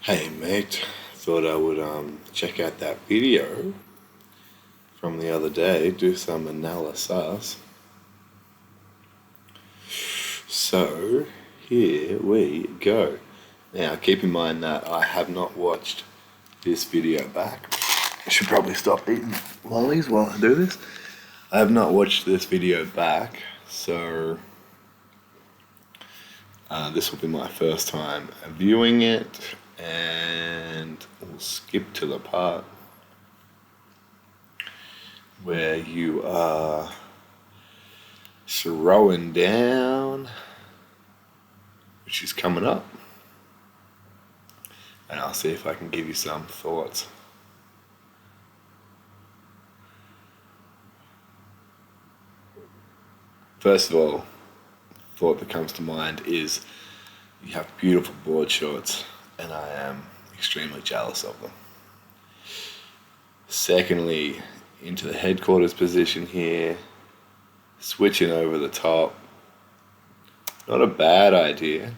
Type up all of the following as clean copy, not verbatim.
Hey mate, thought I would check out that video from the other day, do some analysis. So here we go. Now keep in mind that I have not watched this video back. I should probably stop eating lollies while I do this. I have not watched this video back, so this will be my first time viewing it, and we'll skip to the part where you are throwing down, which is coming up, and I'll see if I can give you some thoughts. First of all, thought that comes to mind is you have beautiful board shorts, and I am extremely jealous of them. Secondly, into the headquarters position here, switching over the top. Not a bad idea,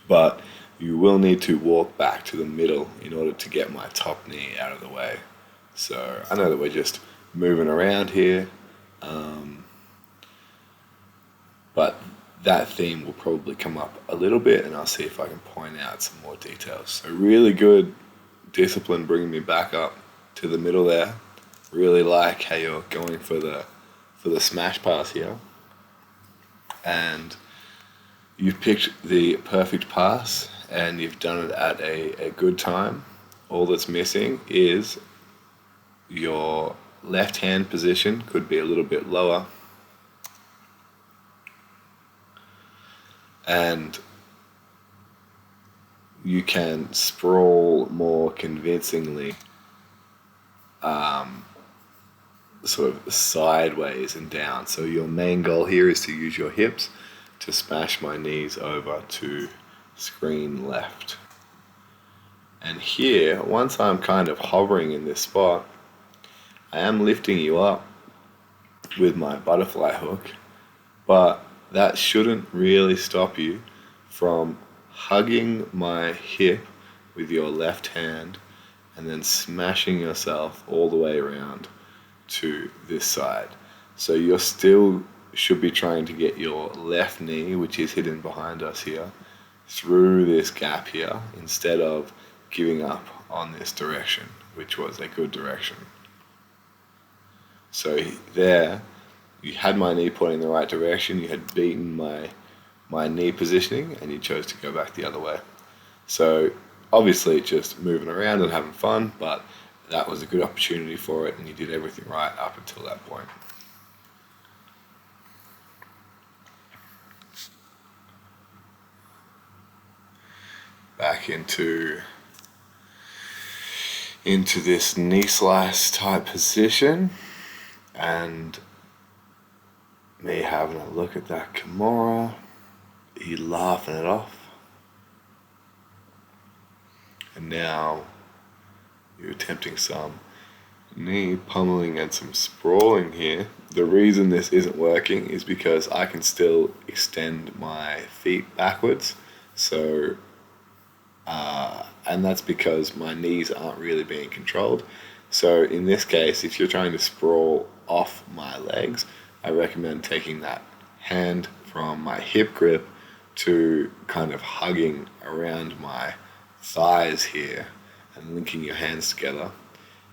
but you will need to walk back to the middle in order to get my top knee out of the way. So I know that we're just moving around here, but that theme will probably come up a little bit, and I'll see if I can point out some more details. So really good discipline bringing me back up to the middle there. Really like how you're going for the smash pass here, and you've picked the perfect pass and you've done it at a good time. All that's missing is your left hand position could be a little bit lower, and you can sprawl more convincingly, sort of sideways and down. So your main goal here is to use your hips to smash my knees over to screen left. And here, once I'm kind of hovering in this spot, I am lifting you up with my butterfly hook, but that shouldn't really stop you from hugging my hip with your left hand and then smashing yourself all the way around to this side. So you're still should be trying to get your left knee, which is hidden behind us here, through this gap here, instead of giving up on this direction, which was a good direction. So there, you had my knee pointing in the right direction, you had beaten my knee positioning, and you chose to go back the other way. So obviously just moving around and having fun, but that was a good opportunity for it, and you did everything right up until that point. Back into this knee slice type position, and me having a look at that Kimura, you laughing it off, and now you're attempting some knee pummeling and some sprawling here. The reason this isn't working is because I can still extend my feet backwards, so and that's because my knees aren't really being controlled. So in this case, if you're trying to sprawl off my legs, I recommend taking that hand from my hip grip to kind of hugging around my thighs here and linking your hands together,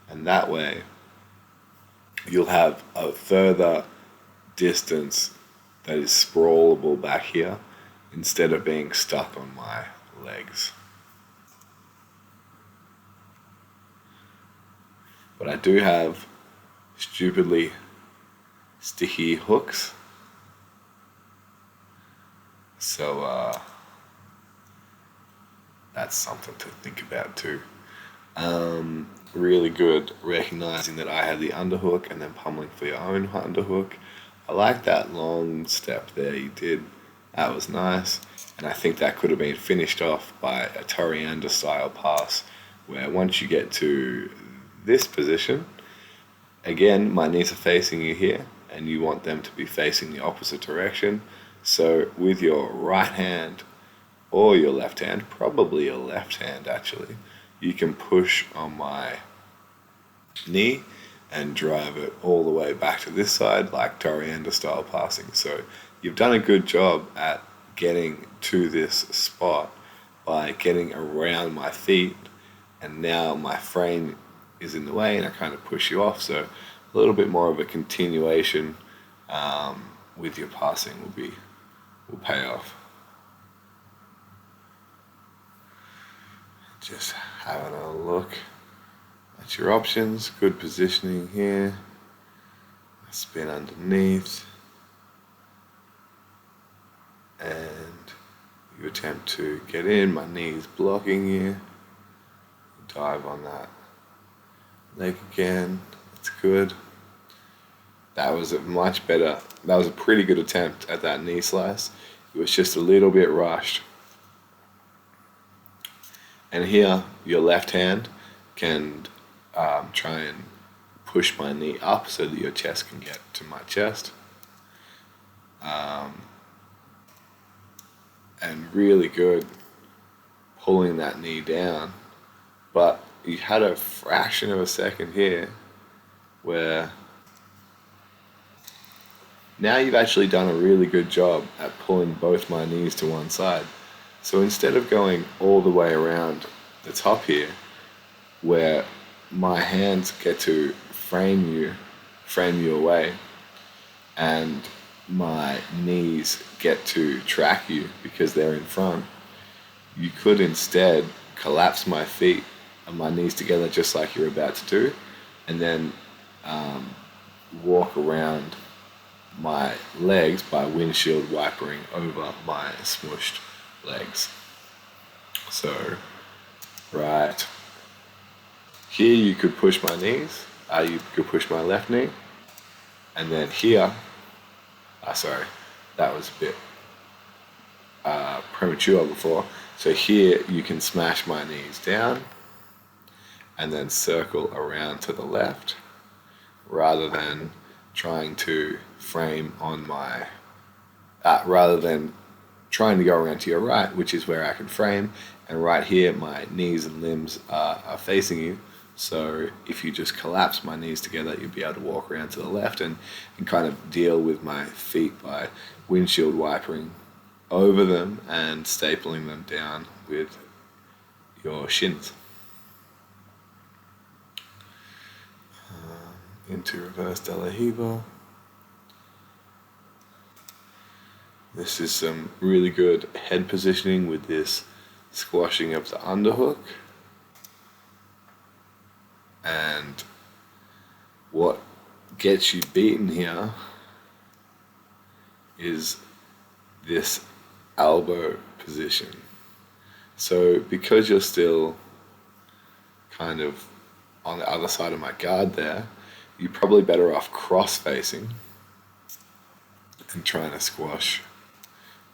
and that way you'll have a further distance that is sprawlable back here instead of being stuck on my legs. But I do have stupidly sticky hooks, so that's something to think about too. Really good recognizing that I had the underhook and then pummeling for your own underhook. I like that long step there you did. That was nice, and I think that could have been finished off by a Toriander style pass, where once you get to this position, again, my knees are facing you here, and you want them to be facing the opposite direction. So with your right hand or your left hand, probably your left hand actually, you can push on my knee and drive it all the way back to this side like Toriander style passing. So you've done a good job at getting to this spot by getting around my feet, and now my frame is in the way and I kind of push you off. So a little bit more of a continuation with your passing will pay off. Just having a look at your options. Good positioning here. Spin underneath, and you attempt to get in. My knee's blocking you. Dive on that leg again. That's good. That was a pretty good attempt at that knee slice. It was just a little bit rushed. And here, your left hand can try and push my knee up so that your chest can get to my chest. And really good pulling that knee down. But you had a fraction of a second here where now you've actually done a really good job at pulling both my knees to one side. So instead of going all the way around the top here, where my hands get to frame you away, and my knees get to track you because they're in front, you could instead collapse my feet and my knees together just like you're about to do, and then walk around my legs by windshield wipering over my smushed legs. So, right here you could push my knees, you could push my left knee, and then here, sorry, that was a bit premature before. So here you can smash my knees down and then circle around to the left, rather than trying to frame on my, rather than trying to go around to your right, which is where I can frame, and right here my knees and limbs are facing you. So if you just collapse my knees together, you'll be able to walk around to the left and kind of deal with my feet by windshield wipering over them and stapling them down with your shins. Into reverse de la Hiva. This is some really good head positioning with this squashing of the underhook. And what gets you beaten here is this elbow position. So because you're still kind of on the other side of my guard there, you're probably better off cross-facing and trying to squash.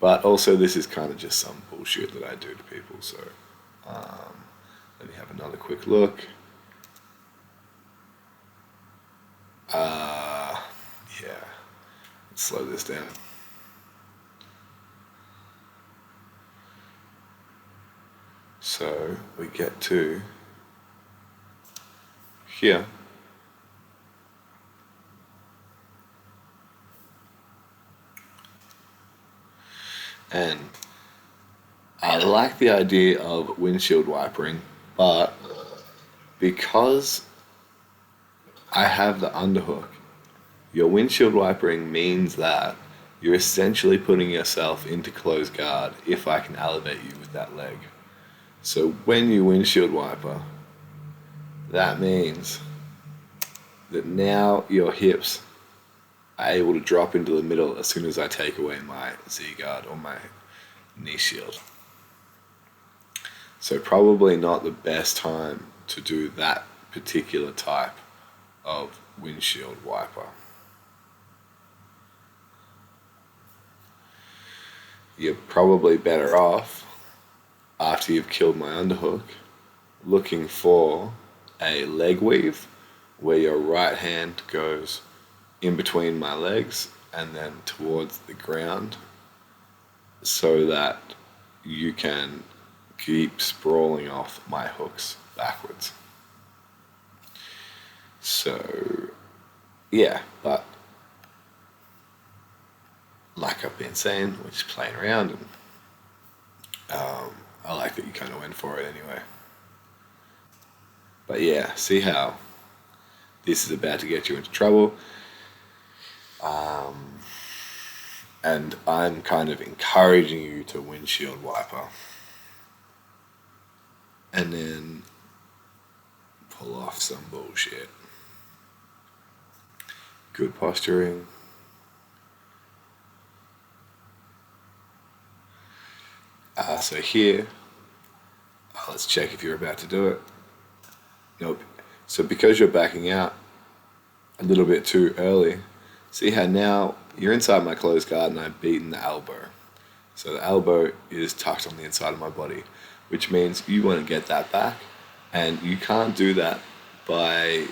But also this is kind of just some bullshit that I do to people, so let me have another quick look. Yeah, let's slow this down. So we get to here. And I like the idea of windshield wipering, but because I have the underhook, your windshield wipering means that you're essentially putting yourself into closed guard if I can elevate you with that leg. So when you windshield wiper, that means that now your hips are able to drop into the middle as soon as I take away my Z-guard or my knee shield. So probably not the best time to do that particular type of windshield wiper. You're probably better off, after you've killed my underhook, looking for a leg weave where your right hand goes in between my legs and then towards the ground, so that you can keep sprawling off my hooks backwards. So, yeah, but like I've been saying, we're just playing around, and I like that you kind of went for it anyway. But yeah, see how this is about to get you into trouble. And I'm kind of encouraging you to windshield wiper. And then pull off some bullshit. Good posturing. So here, let's check if you're about to do it. Nope. So because you're backing out a little bit too early, see how now you're inside my closed guard and I've beaten the elbow. So the elbow is tucked on the inside of my body, which means you want to get that back, and you can't do that by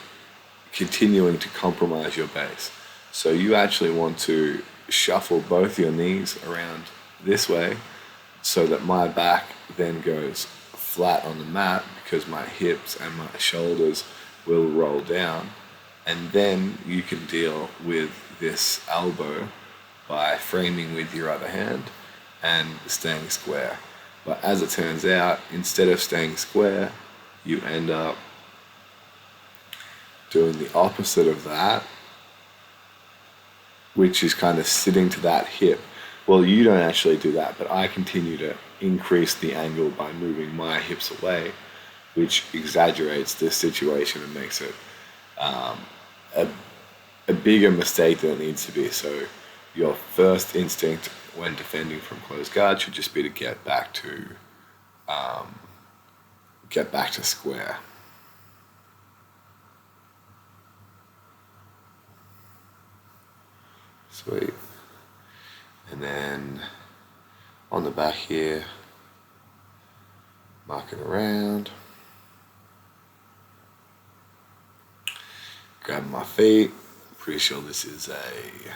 continuing to compromise your base. So you actually want to shuffle both your knees around this way so that my back then goes flat on the mat because my hips and my shoulders will roll down, and then you can deal with this elbow by framing with your other hand and staying square. But as it turns out, instead of staying square, you end up doing the opposite of that, which is kind of sitting to that hip. Well, you don't actually do that, but I continue to increase the angle by moving my hips away, which exaggerates this situation and makes it a bigger mistake than it needs to be. So your first instinct when defending from closed guard should just be to get back to square. Sweet. And then on the back here, marking around, grabbing my feet. Pretty sure this is a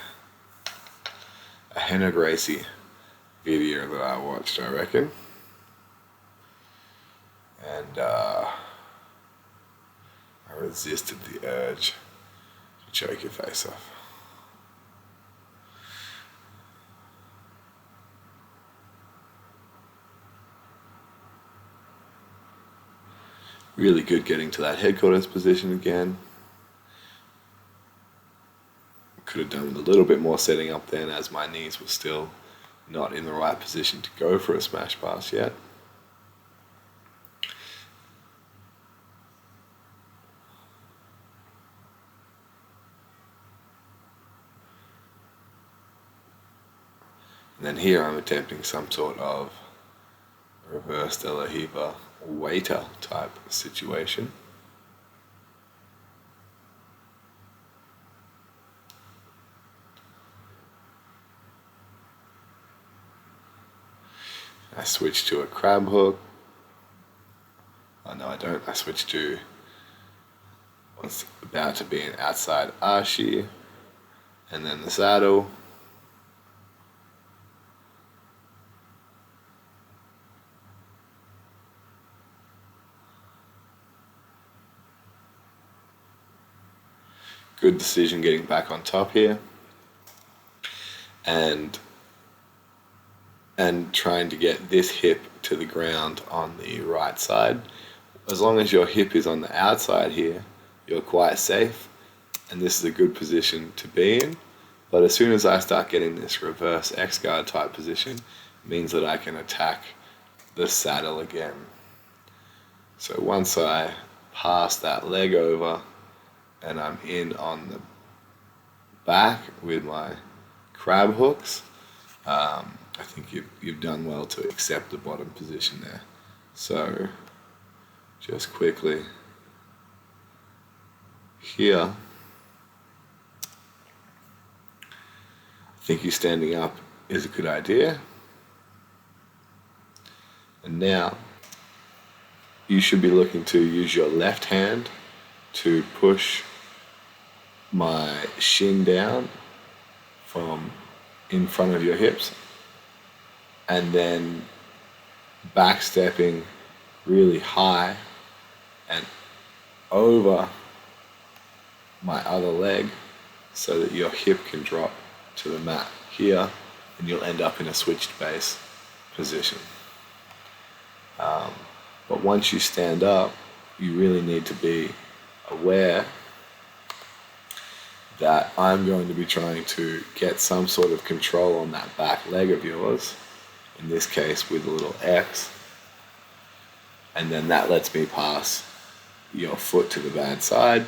Hannah Gracie video that I watched, I reckon. And I resisted the urge to choke your face off. Really good getting to that headquarters position again. Could have done with a little bit more setting up then, as my knees were still not in the right position to go for a smash pass yet. And then here I'm attempting some sort of reverse De La Riva waiter type situation. I switch to a crab hook. Oh no, I don't. I switch to what's about to be an outside ashi, and then the saddle. Good decision getting back on top here, and trying to get this hip to the ground on the right side. As long as your hip is on the outside here, you're quite safe, and this is a good position to be in. But as soon as I start getting this reverse X-guard type position, it means that I can attack the saddle again. So once I pass that leg over and I'm in on the back with my crab hooks, I think you've done well to accept the bottom position there. So just quickly here, I think you standing up is a good idea. And now you should be looking to use your left hand to push my shin down from in front of your hips, and then backstepping really high and over my other leg so that your hip can drop to the mat here, and you'll end up in a switched base position. But once you stand up, you really need to be aware that I'm going to be trying to get some sort of control on that back leg of yours, in this case with a little X, and then that lets me pass your foot to the bad side,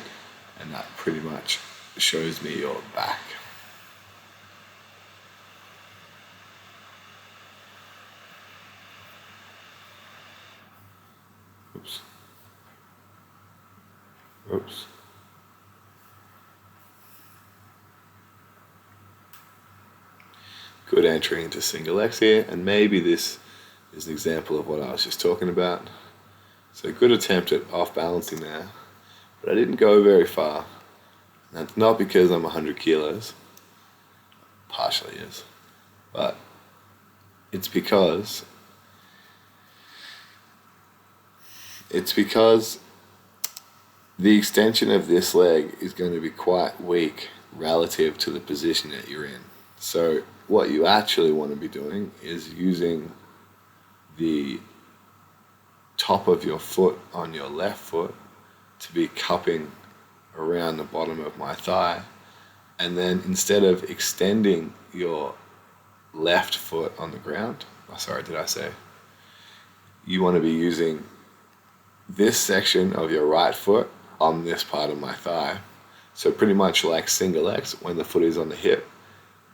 and that pretty much shows me your back. Oops. Oops. Good entry into single X here, and maybe this is an example of what I was just talking about. So good attempt at off balancing there, but I didn't go very far. That's not because I'm 100 kilos, partially is, but it's because the extension of this leg is going to be quite weak relative to the position that you're in. So what you actually want to be doing is using the top of your foot on your left foot to be cupping around the bottom of my thigh, and then instead of extending your left foot on the ground, you want to be using this section of your right foot on this part of my thigh. So pretty much like single X when the foot is on the hip,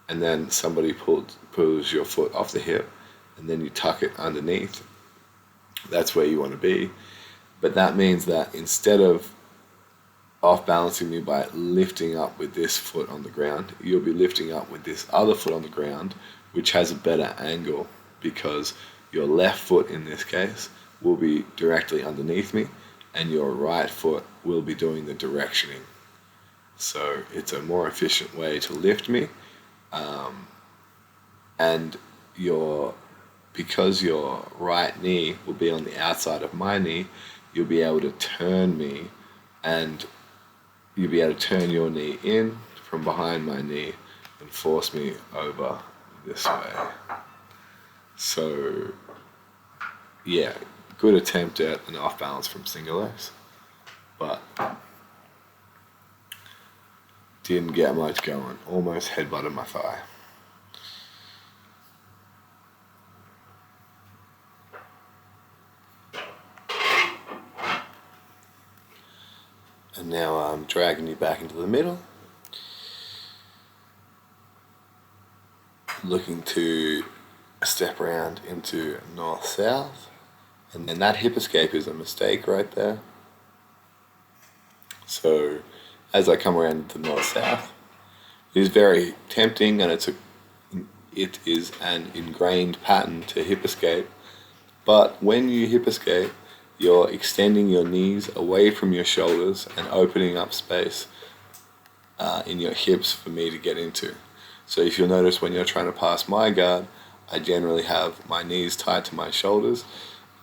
and then somebody pulls your foot off the hip, and then you tuck it underneath. That's where you want to be. But that means that instead of off balancing me by lifting up with this foot on the ground, you'll be lifting up with this other foot on the ground, which has a better angle because your left foot in this case will be directly underneath me, and your right foot will be doing the directioning. So it's a more efficient way to lift me, and because your right knee will be on the outside of my knee, you'll be able to turn me, and you'll be able to turn your knee in from behind my knee and force me over this way. So yeah, good attempt at an off balance from single X, but didn't get much going. Almost headbutted my thigh. And now I'm dragging you back into the middle, looking to step around into north-south, and then that hip escape is a mistake right there. So as I come around to north-south, it is very tempting, and it is an ingrained pattern to hip escape, but when you hip escape, you're extending your knees away from your shoulders and opening up space in your hips for me to get into. So if you'll notice, when you're trying to pass my guard, I generally have my knees tied to my shoulders,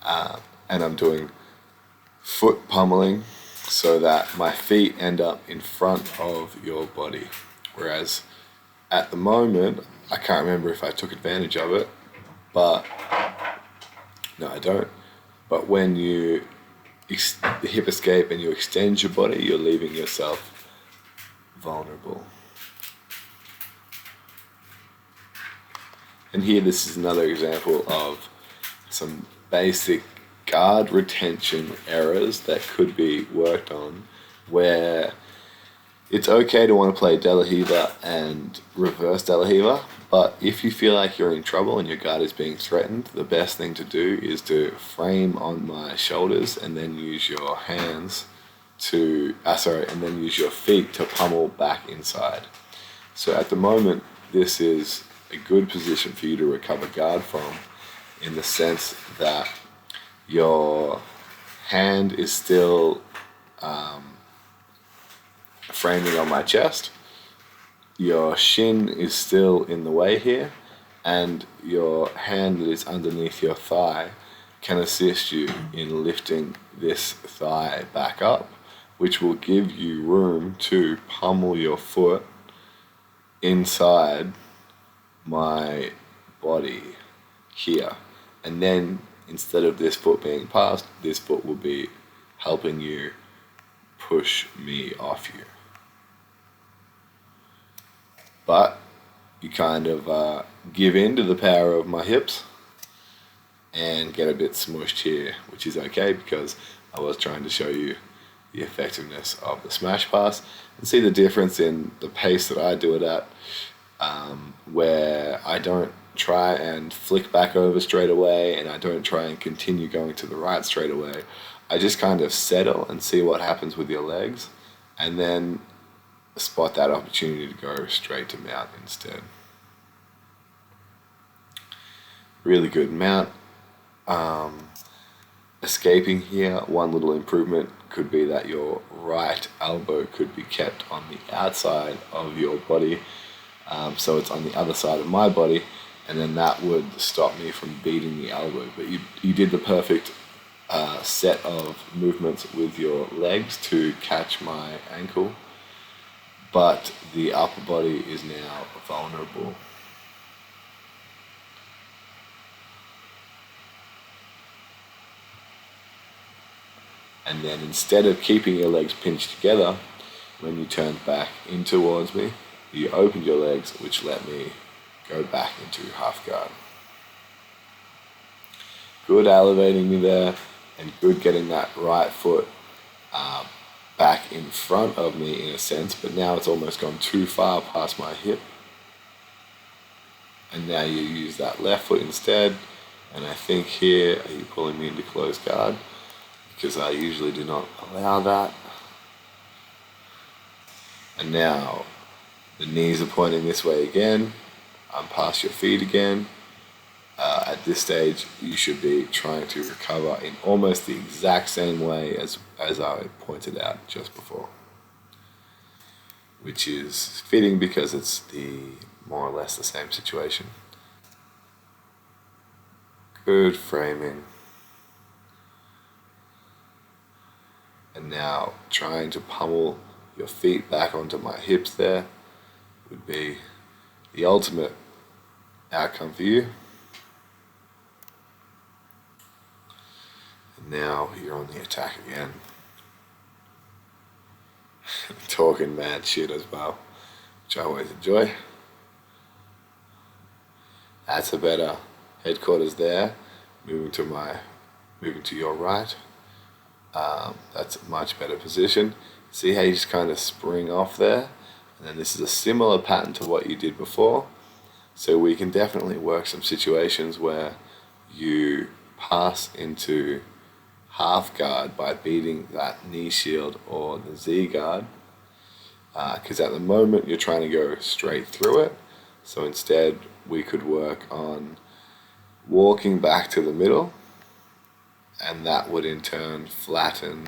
and I'm doing foot pummeling so that my feet end up in front of your body. Whereas at the moment, I can't remember if I took advantage of it, but no, I don't. But when you hip escape and you extend your body, you're leaving yourself vulnerable. And here, this is another example of some basic guard retention errors that could be worked on, where it's okay to want to play De La Riva and reverse De La Riva, but if you feel like you're in trouble and your guard is being threatened, the best thing to do is to frame on my shoulders and then use your hands and then use your feet to pummel back inside. So at the moment, this is a good position for you to recover guard from, in the sense that your hand is still framing on my chest, your shin is still in the way here, and your hand that is underneath your thigh can assist you in lifting this thigh back up, which will give you room to pummel your foot inside my body here. And then instead of this foot being passed, this foot will be helping you push me off you. But you kind of give in to the power of my hips and get a bit smushed here, which is okay because I was trying to show you the effectiveness of the smash pass and see the difference in the pace that I do it at, where I don't try and flick back over straight away and I don't try and continue going to the right straight away. I just kind of settle and see what happens with your legs and then spot that opportunity to go straight to mount instead. Really good mount. Escaping here, one little improvement could be that your right elbow could be kept on the outside of your body, so it's on the other side of my body, and then that would stop me from beating the elbow. But you did the perfect set of movements with your legs to catch my ankle, but the upper body is now vulnerable. And then instead of keeping your legs pinched together, when you turned back in towards me, you opened your legs, which let me go back into half guard. Good elevating me there, and good getting that right foot back in front of me in a sense, but now it's almost gone too far past my hip. And now you use that left foot instead, and I think here, are you pulling me into close guard? Because I usually do not allow that. And now the knees are pointing this way again. I'm past your feet again. At this stage, you should be trying to recover in almost the exact same way as I pointed out just before, which is fitting because it's more or less the same situation. Good framing. And now trying to pummel your feet back onto my hips there would be the ultimate outcome for you. And now you're on the attack again. Talking mad shit as well, which I always enjoy. That's a better headquarters there. Moving to your right. That's a much better position. See how you just kind of spring off there? And then this is a similar pattern to what you did before. So we can definitely work some situations where you pass into half guard by beating that knee shield or the Z guard. Because at the moment you're trying to go straight through it. So instead we could work on walking back to the middle, and that would in turn flatten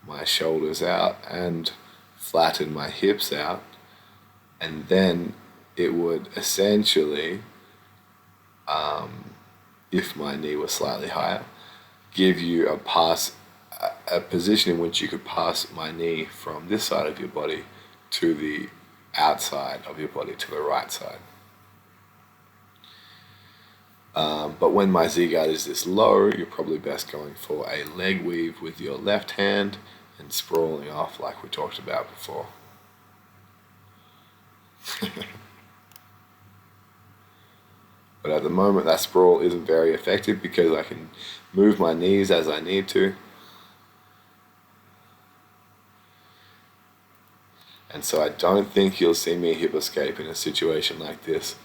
my shoulders out and flatten my hips out, and then it would essentially, if my knee was slightly higher, give you a position in which you could pass my knee from this side of your body to the outside of your body, to the right side. But when my Z-guard is this low, you're probably best going for a leg weave with your left hand and sprawling off like we talked about before. But at the moment that sprawl isn't very effective because I can move my knees as I need to. And so I don't think you'll see me hip escape in a situation like this.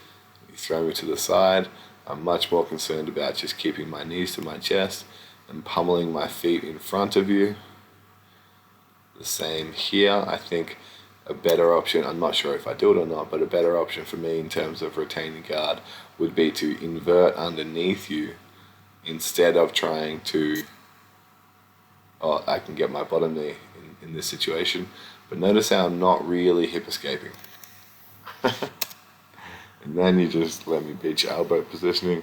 You throw me to the side. I'm much more concerned about just keeping my knees to my chest and pummeling my feet in front of you. The same here. I think a better option, I'm not sure if I do it or not, but a better option for me in terms of retaining guard would be to invert underneath you instead of trying to, I can get my bottom knee in this situation, but notice how I'm not really hip escaping. And then you just let me beat your elbow positioning.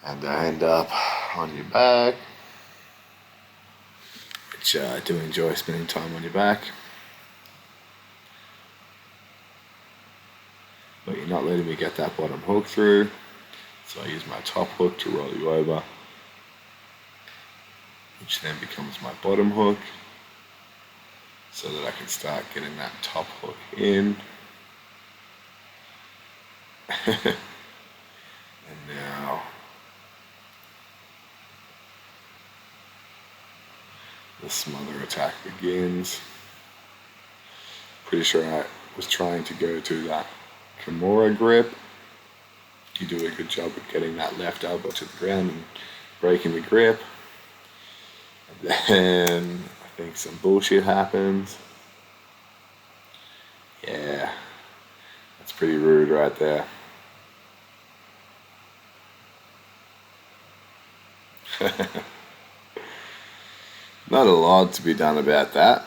and I end up on your back, which I do enjoy spending time on your back. But you're not letting me get that bottom hook through, so I use my top hook to roll you over, which then becomes my bottom hook, so that I can start getting that top hook in. And now the smother attack begins. Pretty sure I was trying to go to that Kimura grip. You do a good job of getting that left elbow to the ground and breaking the grip. And then I think some bullshit happens. Yeah, that's pretty rude right there. Not a lot to be done about that.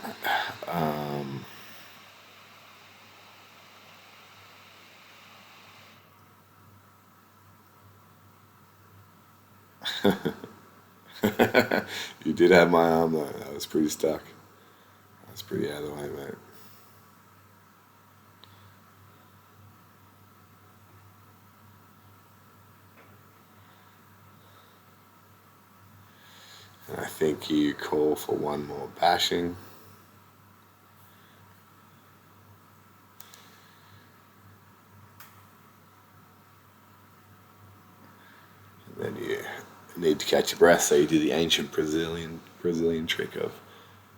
You did have my arm though. I was pretty stuck. I was pretty out of the way, mate. And I think you call for one more bashing. And then you need to catch your breath, so you do the ancient Brazilian trick of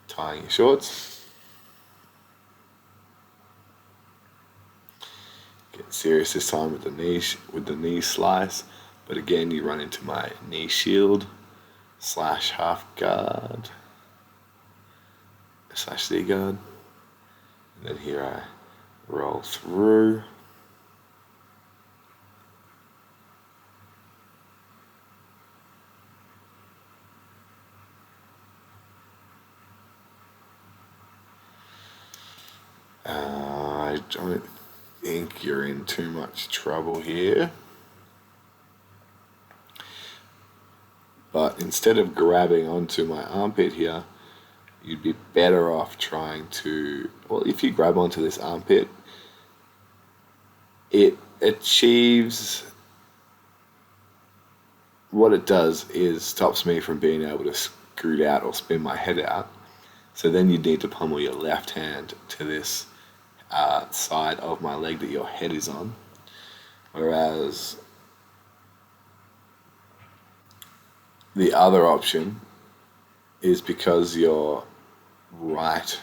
tying your shorts. Get serious this time with the knee slice, but again you run into my knee shield / half guard / C guard, and then here I roll through. I don't think you're in too much trouble here. But instead of grabbing onto my armpit here, you'd be better off trying to, well, if you grab onto this armpit, it achieves, what it does is stops me from being able to scoot out or spin my head out. So then you need to pummel your left hand to this side of my leg that your head is on. Whereas the other option is because your left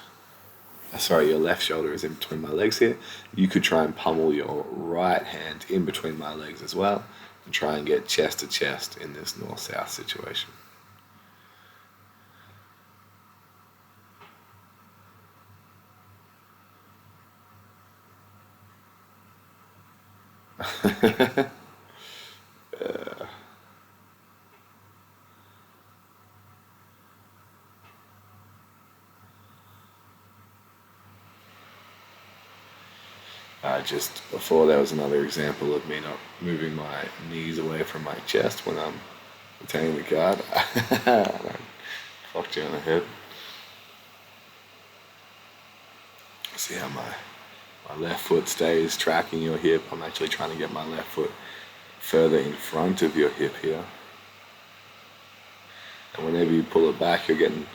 shoulder is in between my legs here, you could try and pummel your right hand in between my legs as well and try and get chest to chest in this north-south situation. Just before, there was another example of me not moving my knees away from my chest when I'm retaining the guard. I fucked you on the head. See how my left foot stays tracking your hip. I'm actually trying to get my left foot further in front of your hip here. And whenever you pull it back, you're getting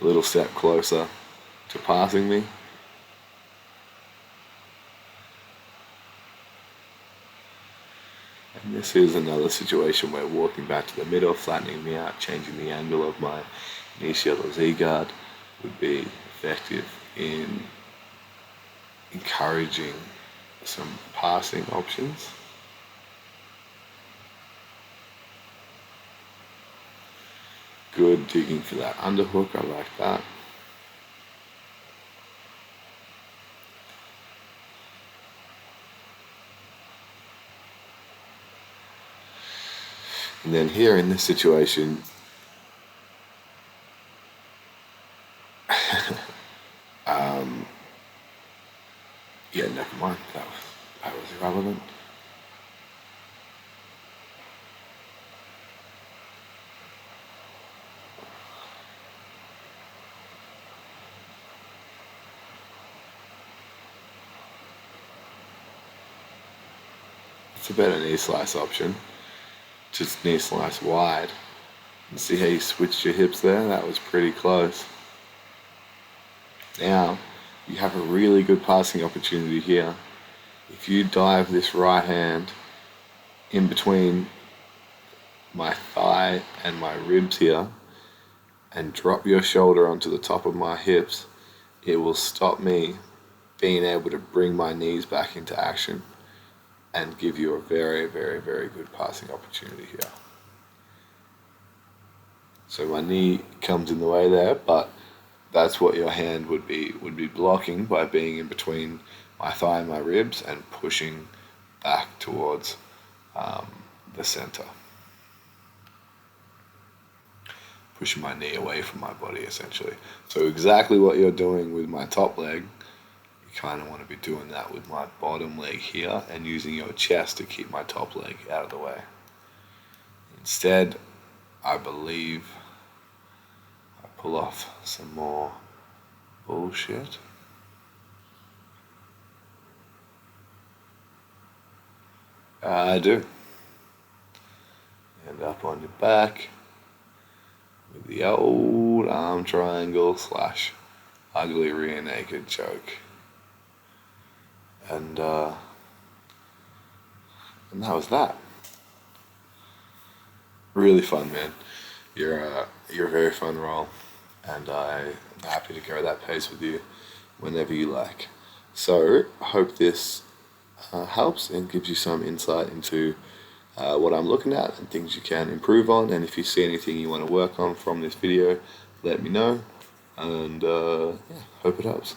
a little step closer to passing me. And this is another situation where walking back to the middle, flattening me out, changing the angle of my knee shield or Z-guard would be effective in encouraging some passing options. Good digging for that underhook, I like that. And then here in this situation, yeah, never mind, that was irrelevant. It's a better knee slice option. Just knee slice wide. And see how you switched your hips there? That was pretty close. Now, you have a really good passing opportunity here. If you dive this right hand in between my thigh and my ribs here and drop your shoulder onto the top of my hips, it will stop me being able to bring my knees back into action and give you a very, very, very good passing opportunity here. So my knee comes in the way there, but that's what your hand would be blocking by being in between my thigh and my ribs and pushing back towards the center. Pushing my knee away from my body, essentially. So exactly what you're doing with my top leg, you kind of want to be doing that with my bottom leg here and using your chest to keep my top leg out of the way. Instead, I believe I pull off some more bullshit. I do. End up on your back with the old arm triangle / ugly rear naked choke. And that was that. Really fun, man. You're a very fun role, and I'm happy to go that pace with you whenever you like. So I hope this helps and gives you some insight into what I'm looking at and things you can improve on. And if you see anything you want to work on from this video, let me know. And yeah, hope it helps.